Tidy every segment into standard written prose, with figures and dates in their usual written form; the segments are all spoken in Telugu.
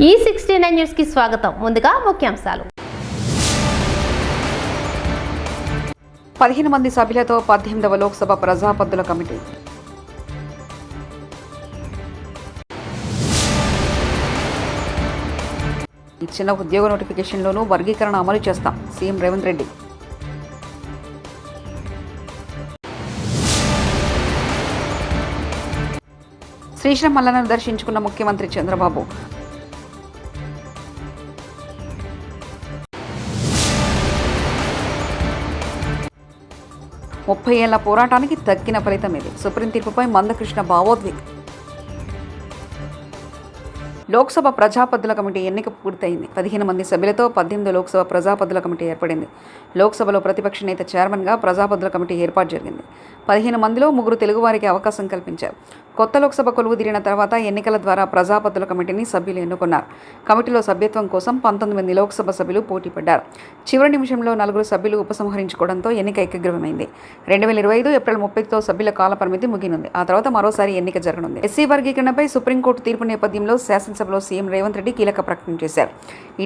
E69 న్యూస్ కి స్వాగతం. ముందుగా ముఖ్యాంశాలు. 15 మంది సభ్యులతో 18వ లోక్సభ ప్రజాపద్దుల కమిటీ. ఇచ్చిన ఉద్యోగ నోటిఫికేషన్లోనూ వర్గీకరణ అమలు చేస్తాం సీఎం రేవంత్ రెడ్డి. శ్రీశైలం మల్లన్నను దర్శించుకున్న ముఖ్యమంత్రి చంద్రబాబు. ముప్పై ఏళ్ల పోరాటానికి తగ్గిన ఫలితం ఇది. సుప్రీం తీర్పుపై మందకృష్ణ భావోద్వేగం. లోక్సభ ప్రజాపద్దుల కమిటీ ఎన్నిక పూర్తయింది. 15 మంది సభ్యులతో 18 లోక్సభ ప్రజాపద్దుల కమిటీ ఏర్పడింది. లోక్సభలో ప్రతిపక్ష నేత చైర్మన్గా ప్రజాపద్దుల కమిటీ ఏర్పాటు జరిగింది. 15 మందిలో 3 తెలుగువారికి అవకాశం కల్పించారు. కొత్త లోక్సభ కొలువు తీరిన తర్వాత ఎన్నికల ద్వారా ప్రజాపద్దుల కమిటీని సభ్యులు ఎన్నుకున్నారు. కమిటీలో సభ్యత్వం కోసం 19 మంది లోక్సభ సభ్యులు పోటీ పడ్డారు. చివరి నిమిషంలో 4 సభ్యులు ఉపసంహరించుకోవడంతో ఎన్నిక ఏకగ్రీవమైంది. 2025 ఏప్రిల్ 30తో సభ్యుల కాల పరిమితి ముగినుంది. ఆ తర్వాత మరోసారి ఎన్నిక జరగనుంది. ఎస్సీ వర్గీకరణపై సుప్రీంకోర్టు తీర్పు నేపథ్యంలో శాసనసభలో సీఎం రేవంత్ రెడ్డి కీలక ప్రకటన చేశారు.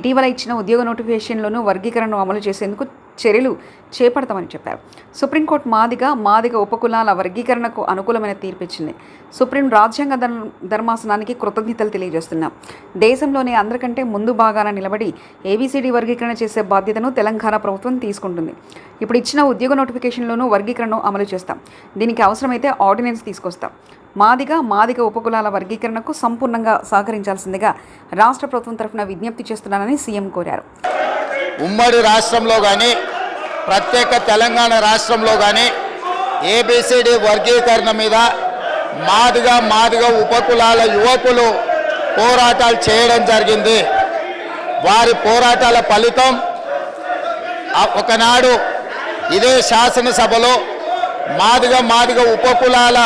ఇటీవల ఇచ్చిన ఉద్యోగ నోటిఫికేషన్లోనూ వర్గీకరణను అమలు చేసేందుకు చర్యలు చేపడతామని చెప్పారు. సుప్రీంకోర్టు మాదిగ ఉపకులాల వర్గీకరణకు అనుకూలమైన తీర్పు ఇచ్చింది. సుప్రీం రాజ్యాంగ ధర్మాసనానికి కృతజ్ఞతలు తెలియజేస్తున్నాం. దేశంలోనే అందరికంటే ముందు భాగాన నిలబడి ఏబీసీడీ వర్గీకరణ చేసే బాధ్యతను తెలంగాణ ప్రభుత్వం తీసుకుంటుంది. ఇప్పుడు ఇచ్చిన ఉద్యోగ నోటిఫికేషన్లోనూ వర్గీకరణను అమలు చేస్తాం. దీనికి అవసరమైతే ఆర్డినెన్స్ తీసుకొస్తాం. మాదిగ ఉపకులాల వర్గీకరణకు సంపూర్ణంగా సహకరించాల్సిందిగా రాష్ట్ర ప్రభుత్వం తరఫున విజ్ఞప్తి చేస్తున్నానని సీఎం కోరారు. ఉమ్మడి రాష్ట్రంలో కానీ ప్రత్యేక తెలంగాణ రాష్ట్రంలో కానీ ఏబిసిడి వర్గీకరణ మీద మాదిగ ఉపకులాల యువకులు పోరాటాలు చేయడం జరిగింది. వారి పోరాటాల ఫలితం ఒకనాడు ఇదే శాసనసభలో మాదిగ ఉపకులాల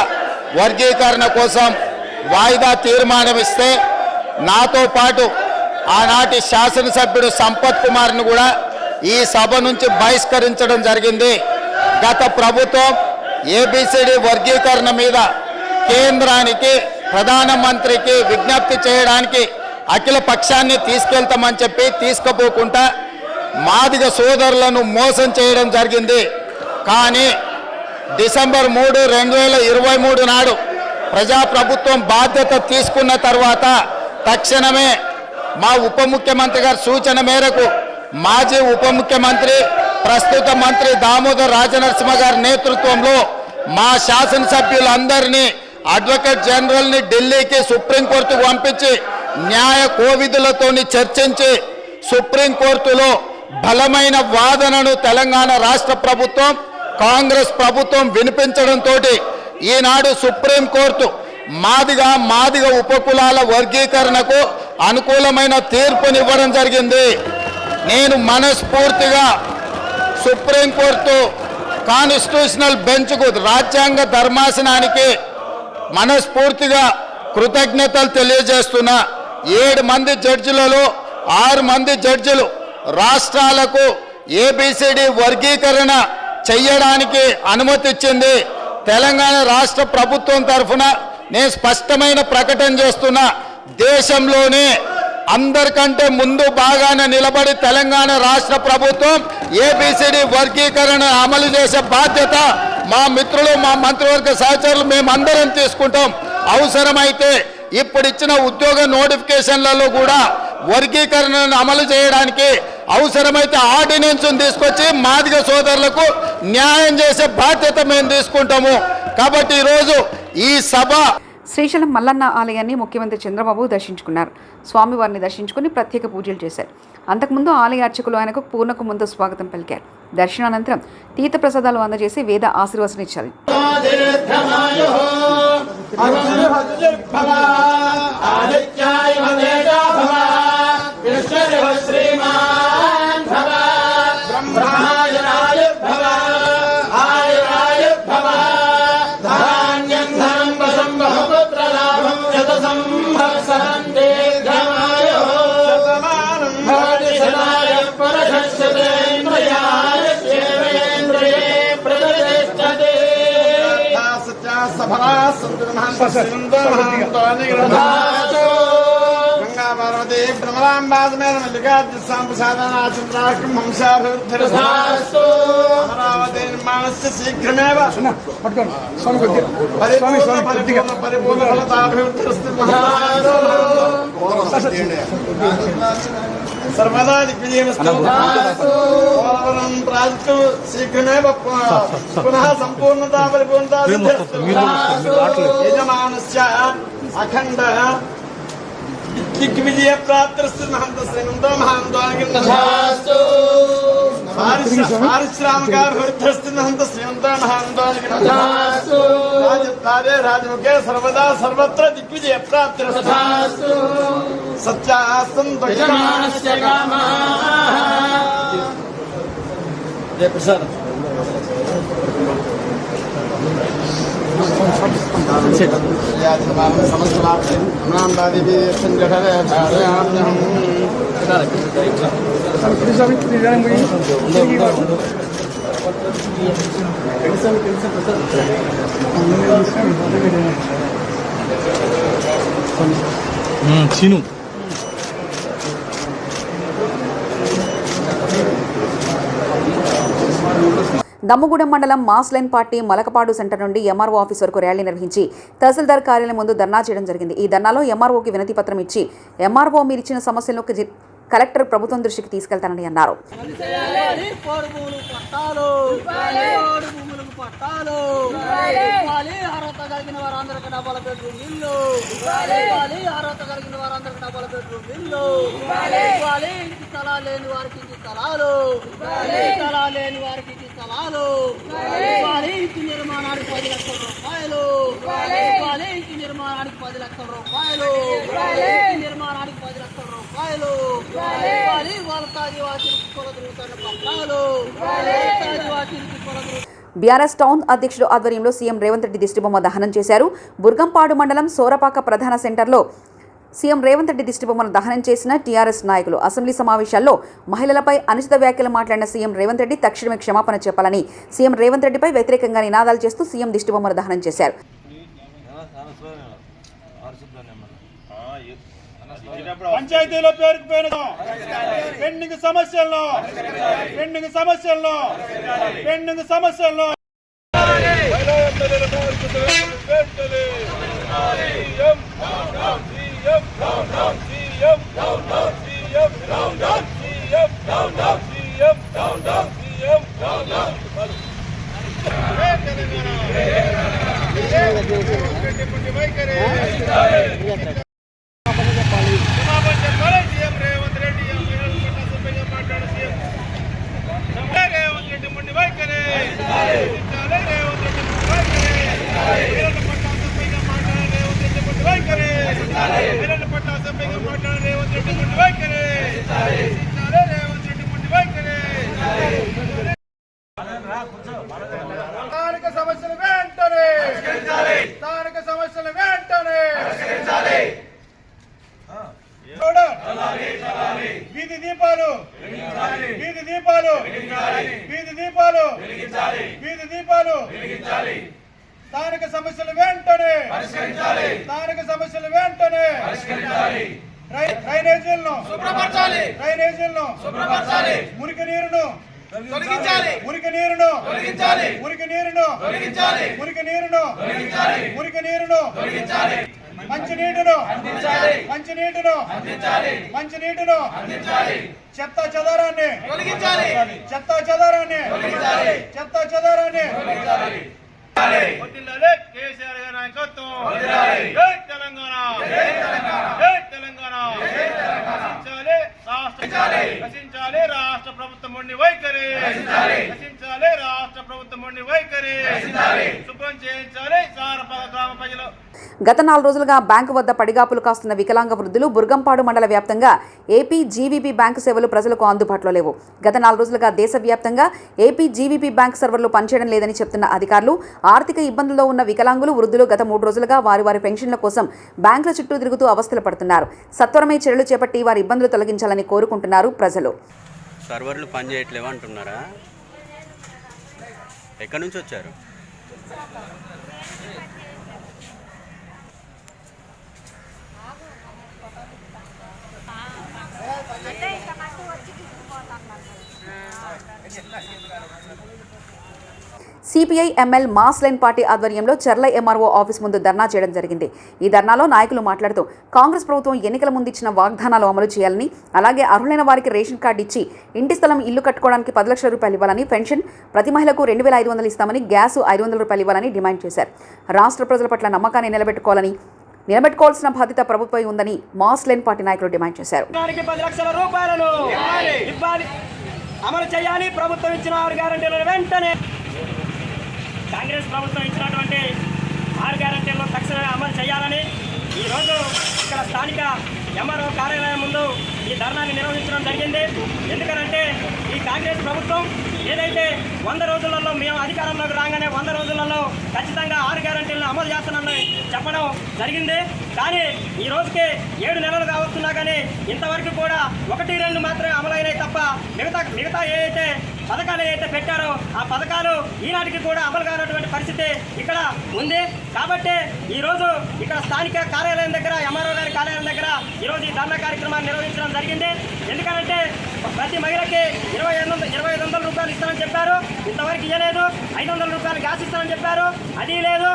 వర్గీకరణ కోసం వాయిదా తీర్మానం ఇస్తే నాతో పాటు ఆనాటి శాసనసభ్యుడు సంపత్ కుమార్ను కూడా ఈ సభ నుంచి బహిష్కరించడం జరిగింది. గత ప్రభుత్వం ఏబిసిడి వర్గీకరణ మీద కేంద్రానికి ప్రధానమంత్రికి విజ్ఞప్తి చేయడానికి అఖిల పక్షాన్ని తీసుకెళ్తామని చెప్పి తీసుకుపోకుండా మాదిగ సోదరులను మోసం చేయడం జరిగింది. కానీ డిసెంబర్ 3, 2023 నాడు ప్రజాప్రభుత్వం బాధ్యత తీసుకున్న తర్వాత తక్షణమే మా ఉప ముఖ్యమంత్రి గారి సూచన మేరకు మాజీ ఉప ముఖ్యమంత్రి ప్రస్తుత మంత్రి దామోదర్ రాజనరసింహ గారి నేతృత్వంలో మా శాసనసభ్యులందరినీ అడ్వకేట్ జనరల్ని ఢిల్లీకి సుప్రీంకోర్టుకు పంపించి న్యాయ కోవిధులతో చర్చించి సుప్రీంకోర్టులో బలమైన వాదనను తెలంగాణ రాష్ట్ర ప్రభుత్వం కాంగ్రెస్ ప్రభుత్వం వినిపించడంతో ఈనాడు సుప్రీంకోర్టు మాదిగ ఉపకులాల వర్గీకరణకు అనుకూలమైన తీర్పునివ్వడం జరిగింది. నేను మనస్ఫూర్తిగా సుప్రీంకోర్టు కాన్స్టిట్యూషనల్ బెంచ్కు రాజ్యాంగ ధర్మాసనానికి మనస్ఫూర్తిగా కృతజ్ఞతలు తెలియజేస్తున్నా. 7 మంది జడ్జిలలో 6 మంది జడ్జిలు రాష్ట్రాలకు ఏబిసిడి వర్గీకరణ చెయ్యడానికి అనుమతి ఇచ్చింది. తెలంగాణ రాష్ట్ర ప్రభుత్వం తరఫున నేను స్పష్టమైన ప్రకటన చేస్తున్నా. దేశంలోనే అందరికంటే ముందు భాగాన నిలబడి తెలంగాణ రాష్ట్ర ప్రభుత్వం ఏబిసిడి వర్గీకరణ అమలు చేసే బాధ్యత మా మిత్రులు మా మంత్రివర్గ సహచరులు మేమందరం తీసుకుంటాం. అవసరమైతే ఇప్పుడు ఇచ్చిన ఉద్యోగ నోటిఫికేషన్లలో కూడా వర్గీకరణను అమలు చేయడానికి అవసరమైతే ఆర్డినెన్స్ తీసుకొచ్చి మాదిగ సోదరులకు న్యాయం చేసే బాధ్యత మేము తీసుకుంటాము. కాబట్టి ఈరోజు ఈ సభ శ్రీశైలం మల్లన్న ఆలయాన్ని ముఖ్యమంత్రి చంద్రబాబు దర్శించుకున్నారు. స్వామివారిని దర్శించుకుని ప్రత్యేక పూజలు చేశారు. అంతకుముందు ఆలయ అర్చకులు ఆయనకు పూర్ణకు ముందు స్వాగతం పలికారు. దర్శనానంతరం తీర్థ ప్రసాదాలు అందజేసి వేద ఆశీర్వచనిచ్చారు. गंगा पार्वती భ్రమరాంబాదమేన మల్లికార్జున ప్రసాదనాచంద్రాకం వంశాభివృద్ధిరస్తు అమరావతి నిర్మాణస్య శీఘ్రమేవ పరిపూర్ణ ఫలతాభివృద్ధిరస్తు సర్వదా దిగ్విజయమస్తు పోలవరం ప్రాజెక్టు శీఘ్రమేవ పునః సంపూర్ణతా పరిపూర్ణతా యజమానస్య అఖండ దిగ్విజయ ప్రాప్తిరస్తు మహంత శ్రీమంతో మహాంతోనిగిన్నస్తు పారిశ్రామికాభివృద్ధిరస్తు మహంత శ్రీమంతో మహాంతోనిగిన్నస్తు రాజద్వారే రాజముఖే సర్వదా సర్వత్ర దిగ్విజయ ప్రాప్తిరస్తు సత్యాసంతో యజమానస్య కామాః జయ ప్రసాద్ చీను దమ్ముగూడెం మండలం మాస్లైన్ పార్టీ మలకపాడు సెంటర్ నుండి ఎంఆర్ఓ ఆఫీస్ వరకు ర్యాలీ నిర్వహించి తహసీల్దార్ కార్యాలయం ముందు ధర్నా చేయడం జరిగింది. ఈ ధర్నాలో ఎంఆర్ఓకి వినతి పత్రం ఇచ్చి ఎంఆర్ఓ మీరు ఇచ్చిన సమస్యలను కలెక్టర్ ప్రభుత్వం దృష్టికి తీసుకెళ్తానని అన్నారు. నిర్మాణానికి 10 లక్షల రూపాయలు నిర్మాణానికి 10 లక్షల రూపాయలు నిర్మాణానికి 10 లక్షల రూపాయలు బీఆర్ఎస్ టౌన్ అధ్యక్షుడు ఆధ్వర్యంలో సీఎం రేవంత్ రెడ్డి దిష్టిబొమ్మ దహనం చేశారు. బుర్గంపాడు మండలం సోరపాక ప్రధాన సెంటర్లో సీఎం రేవంత్ రెడ్డి దిష్టిబొమ్మను దహనం చేసిన టీఆర్ఎస్ నాయకులు. అసెంబ్లీ సమావేశాల్లో మహిళలపై అనుచిత వ్యాఖ్యలు మాట్లాడిన సీఎం రేవంత్ రెడ్డి తక్షణమే క్షమాపణ చెప్పాలని సీఎం రేవంత్ రెడ్డిపై వ్యతిరేకంగా నినాదాలు చేస్తూ సీఎం దిష్టిబొమ్మను దహనం చేశారు. పంచాయతీలో పేరుకుపోయిన పెండింగ్ సమస్యల్లో స్థానిక సమస్యలు వెంటనే డ్రైనేజీలను మురికి నీరును మంచినీటిను చెత్త చెదారాన్ని కేసీఆర్ గారి నాయకత్వం జై తెలంగాణ రచించాలి రాష్ట్ర ప్రభుత్వం వైఖరి శుభ్రం చేయించాలి సారపద గ్రామ ప్రజలు. గత 4 రోజులుగా బ్యాంకు వద్ద పడిగాపులు కాస్తున్న వికలాంగ వృద్ధులు బుర్గంపాడు మండల వ్యాప్తంగా ఏపీ జీవీపీ బ్యాంకు సేవలు ప్రజలకు అందుబాటులో లేవు. గత 4 రోజులుగా దేశవ్యాప్తంగా ఏపీ జీవీపీ బ్యాంకు సర్వర్లు పనిచేయడం లేదని చెప్తున్న అధికారులు ఆర్థిక ఇబ్బందుల్లో ఉన్న వికలాంగులు వృద్ధులు గత 3 రోజులుగా వారి పెన్షన్ల కోసం బ్యాంకుల చుట్టూ తిరుగుతూ అవస్థలు పడుతున్నారు. సత్వరమే చర్యలు చేపట్టి వారి ఇబ్బందులు తొలగించాలని కోరుకుంటున్నారు ప్రజలు. సర్వర్లు పనిచేయట్లేవు అంటున్నారా? ఎక్కడి నుంచి వచ్చారు? CPI ML mass line party ఆధ్వర్యంలో చర్ల ఎంఆర్ఓ ఆఫీస్ ముందు ధర్నా చేయడం జరిగింది. ఈ ధర్నాలో నాయకులు మాట్లాడుతూ కాంగ్రెస్ ప్రభుత్వం ఎన్నికల ముందు ఇచ్చిన వాగ్దానాలు అమలు చేయాలని, అలాగే అర్హులైన వారికి రేషన్ కార్డు ఇచ్చి ఇంటి స్థలం ఇల్లు కట్టుకోవడానికి 10 లక్షల రూపాయలు ఇవ్వాలని, పెన్షన్ ప్రతి మహిళకు 2,500 ఇస్తామని, గ్యాస్ 500 రూపాయలు ఇవ్వాలని డిమాండ్ చేశారు. రాష్ట్ర ప్రజల పట్ల నమ్మకాన్ని నిలబెట్టుకోవాల్సిన బాధ్యత ప్రభుత్వపై ఉందని మాస్ లైన్ పార్టీ నాయకులు డిమాండ్ చేశారు. 10 లక్షల రూపాయలను ఇవ్వాలి, అమలు చేయాలి. ప్రభుత్వం ఇచ్చిన 6 గ్యారెంటీలను వెంటనే కాంగ్రెస్ ప్రభుత్వం ఇచ్చినటువంటి 6 గ్యారెంటీలను తక్షణమే అమలు చేయాలని ఈరోజు ఇక్కడ స్థానిక ఎంఆర్ఓ కార్యాలయం ముందు ఈ ధర్నాన్ని నిర్వహించడం జరిగింది. ఎందుకనంటే ఈ కాంగ్రెస్ ప్రభుత్వం ఏదైతే 100 రోజులలో మేము అధికారంలోకి రాగానే 100 రోజులలో ఖచ్చితంగా 6 గ్యారెంటీలను అమలు చేస్తానని చెప్పడం జరిగింది. కానీ ఈ రోజుకి 7 నెలలు కావస్తున్నా కానీ ఇంతవరకు కూడా 1-2 మాత్రమే అమలైనాయి తప్ప మిగతా ఏదైతే పథకాలు ఏదైతే పెట్టారో ఆ పథకాలు ఈనాటికి కూడా అమలు కానటువంటి పరిస్థితి ఇక్కడ ఉంది. కాబట్టి ఈరోజు ఇక్కడ స్థానిక కార్యాలయం దగ్గర ఎంఆర్ఓ గారి కార్యాలయం దగ్గర ఈరోజు ఈ ధర్నా కార్యక్రమాన్ని నిర్వహించడం జరిగింది. ఎందుకంటే ప్రతి మహిళకి 2,500 రూపాయలు ఇస్తామని చెప్పారు, ఇంతవరకు ఇవ్వలేదు. 500 రూపాయలు గ్యాస్ ఇస్తామని చెప్పారు, అది లేదు.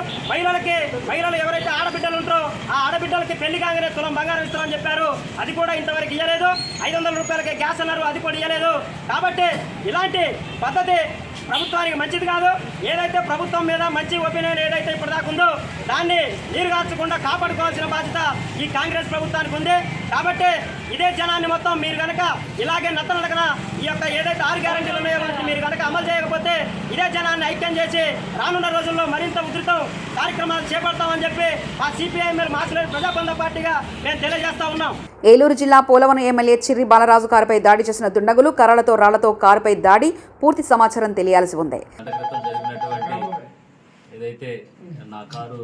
మహిళలు ఎవరైతే ఆడబిడ్డలు ఉంటారో ఆ ఆడబిడ్డలకి పెళ్లి కాగానే తులం బంగారం ఇస్తామని చెప్పారు, అది కూడా ఇంతవరకు ఇవ్వలేదు. 500 రూపాయలకి గ్యాస్ అన్నారు, అది కూడా ఇవ్వలేదు. కాబట్టి ఇలాంటి పద్ధతి ప్రభుత్వానికి మంచిది కాదు. ఏదైతే ప్రభుత్వం మీద మంచి ఒపీనియన్ ఏదైతే ఇప్పటిదాకా ఉందో దాన్ని నీరుగార్చకుండా కాపాడుకోవాల్సిన బాధ్యత ఈ కాంగ్రెస్ ప్రభుత్వానికి ఉంది. కాబట్టి ఇదే జనాన్ని మొత్తం మీరు కనుక ఇలాగే నత్తనడకన ఈ యొక్క ఏదైతే 6 గ్యారెంటీలు ఉన్నాయో మీరు కనుక అమలు చేయకపోతే ఇదే జనాన్ని ఐక్యం చేసి రానున్న రోజుల్లో మరింత ఉధృతం కార్యక్రమాలు చేపడతామని చెప్పి మా సిపిఐ మాస్ లైన్ ప్రజాబంధ పార్టీగా మేము తెలియజేస్తా ఉన్నాం. ఏలూరు జిల్లా పోలవరం ఎమ్మెల్యే చిర్రి బాలరాజు కారుపై దాడి చేసిన దుండగులు కర్రలతో రాళ్లతో కారుపై దాడి, పూర్తి సమాచారం తెలియాల్సి ఉంది. ఏదైతే నా కారు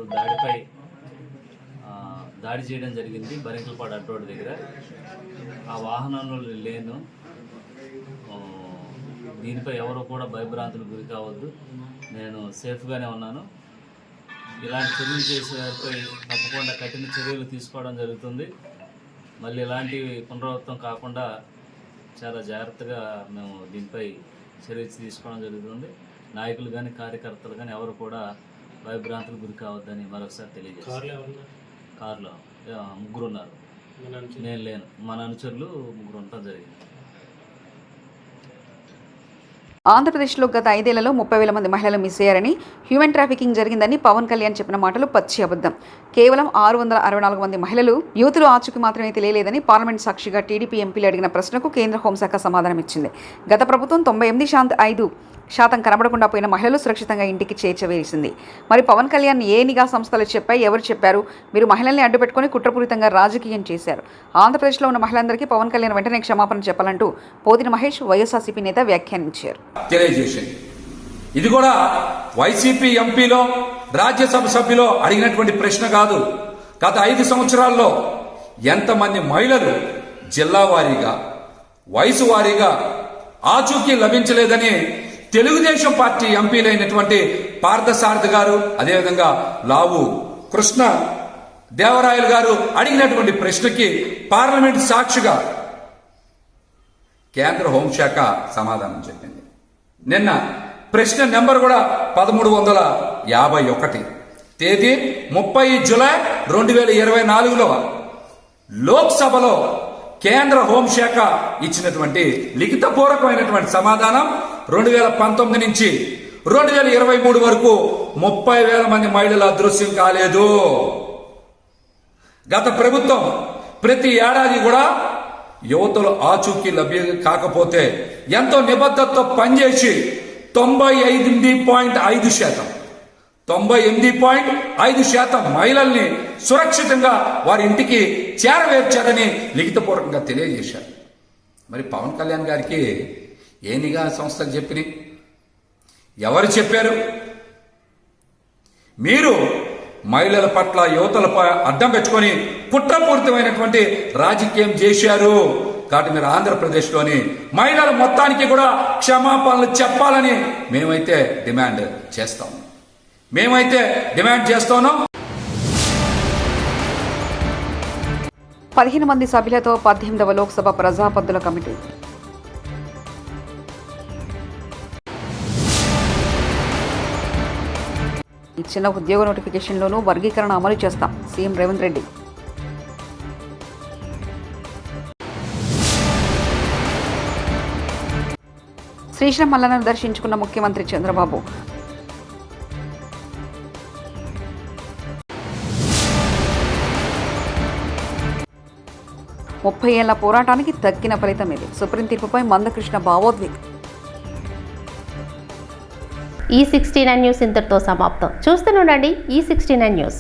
దాడి చేయడం జరిగింది బరింకలపాడు అడ్రోడ్ దగ్గర. ఆ వాహనంలో లేను. దీనిపై ఎవరు కూడా భయభ్రాంతులకు గురి కావద్దు. నేను సేఫ్గానే ఉన్నాను. ఇలాంటి చర్యలు చేసేపై తప్పకుండా కఠిన చర్యలు తీసుకోవడం జరుగుతుంది. మళ్ళీ ఇలాంటి పునరావృతం కాకుండా చాలా జాగ్రత్తగా మేము దీనిపై చర్య తీసుకోవడం జరుగుతుంది. నాయకులు కానీ కార్యకర్తలు కానీ ఎవరు కూడా భయభ్రాంతులకు గురి కావద్దని మరొకసారి తెలియజేస్తారు. కారులో 3 ఉన్నారు, నేను లేను. మన అనుచరులు 3 ఉండటం జరిగింది. ఆంధ్రప్రదేశ్లో గత 5 ఏళ్లలో 30,000 మంది మహిళలు మిస్ అయ్యారని, హ్యూమన్ ట్రాఫికింగ్ జరిగిందని పవన్ కళ్యాణ్ చెప్పిన మాటలు పచ్చి అబద్ధం. కేవలం 664 మంది మహిళలు యూతులు ఆచూకీ మాత్రమే తెలియలేదని పార్లమెంట్ సాక్షిగా టీడీపీ ఎంపీలు అడిగిన ప్రశ్నకు కేంద్ర హోంశాఖ సమాధానం ఇచ్చింది. గత ప్రభుత్వం 98.5% కనబడకుండా పోయిన మహిళలు సురక్షితంగా ఇంటికి చేర్చవేసింది. మరి పవన్ కళ్యాణ్ ఏ నిఘా సంస్థలు చెప్పాయి, ఎవరు చెప్పారు? మీరు మహిళల్ని అడ్డుపెట్టుకుని కుట్రపూరితంగా రాజకీయం చేశారు. ఆంధ్రప్రదేశ్లో ఉన్న మహిళలందరికీ పవన్ కళ్యాణ్ వెంటనే క్షమాపణ చెప్పాలంటూ పోతిన మహేష్ వైఎస్ఆర్సీపీ నేత వ్యాఖ్యానించారు. ఇది కూడా వైసీపీ ఎంపీలో రాజ్యసభ సభ్యులో అడిగినటువంటి ప్రశ్న కాదు. గత 5 సంవత్సరాల్లో ఎంతమంది మహిళలు జిల్లా వారీగా, వయసు వారీగా ఆచూకీ లభించలేదని తెలుగుదేశం పార్టీ ఎంపీలైనటువంటి పార్థసారథి గారు, అదేవిధంగా లావు కృష్ణ దేవరాయలు గారు అడిగినటువంటి ప్రశ్నకి పార్లమెంట్ సాక్షిగా కేంద్ర హోంశాఖ సమాధానం చెప్పింది. నిన్న ప్రశ్న నెంబర్ కూడా 1351, తేదీ 30 జూలై 2024లో లోక్సభలో కేంద్ర హోంశాఖ ఇచ్చినటువంటి లిఖితపూర్వకమైనటువంటి సమాధానం 2019 నుంచి 2023 వరకు 30,000 మంది మహిళలు అదృశ్యం కాలేదు. గత ప్రభుత్వం ప్రతి ఏడాది కూడా యువతలు ఆచూకీ లభ్యం కాకపోతే ఎంతో నిబద్ధతతో పనిచేసి 98.5% మహిళల్ని సురక్షితంగా వారి ఇంటికి చేరవేర్చారని లిఖితపూర్వకంగా తెలియజేశారు. మరి పవన్ కళ్యాణ్ గారికి ఏ నిఘా సంస్థలు చెప్పినాయి, ఎవరు చెప్పారు? మీరు మహిళల పట్ల యువతలపై అడ్డం పెట్టుకొని కుట్రపూరితమైనటువంటి రాజకీయం చేశారు. కాబట్టి మీరు ఆంధ్రప్రదేశ్లోని మహిళల మొత్తానికి కూడా క్షమాపణలు చెప్పాలని మేమైతే డిమాండ్ చేస్తాం. 15 మంది సభ్యులతో 18వ లోక్సభ ప్రజాపద్దుల కమిటీ. ఇచ్చిన ఉద్యోగ నోటిఫికేషన్లోనూ వర్గీకరణ అమలు చేస్తాం సీఎం రేవంత్ రెడ్డి. శ్రీశైలం మల్లన్నను దర్శించుకున్న ముఖ్యమంత్రి చంద్రబాబు. ముప్పై ఏళ్ల పోరాటానికి తగ్గిన ఫలితం ఇది. సుప్రీం తీర్పుపై మందకృష్ణ భావోద్వేగం. ఈ 69 న్యూస్ ఇంతటితో సమాప్తం. చూస్తూనే ఉండండి ఈ 69 న్యూస్.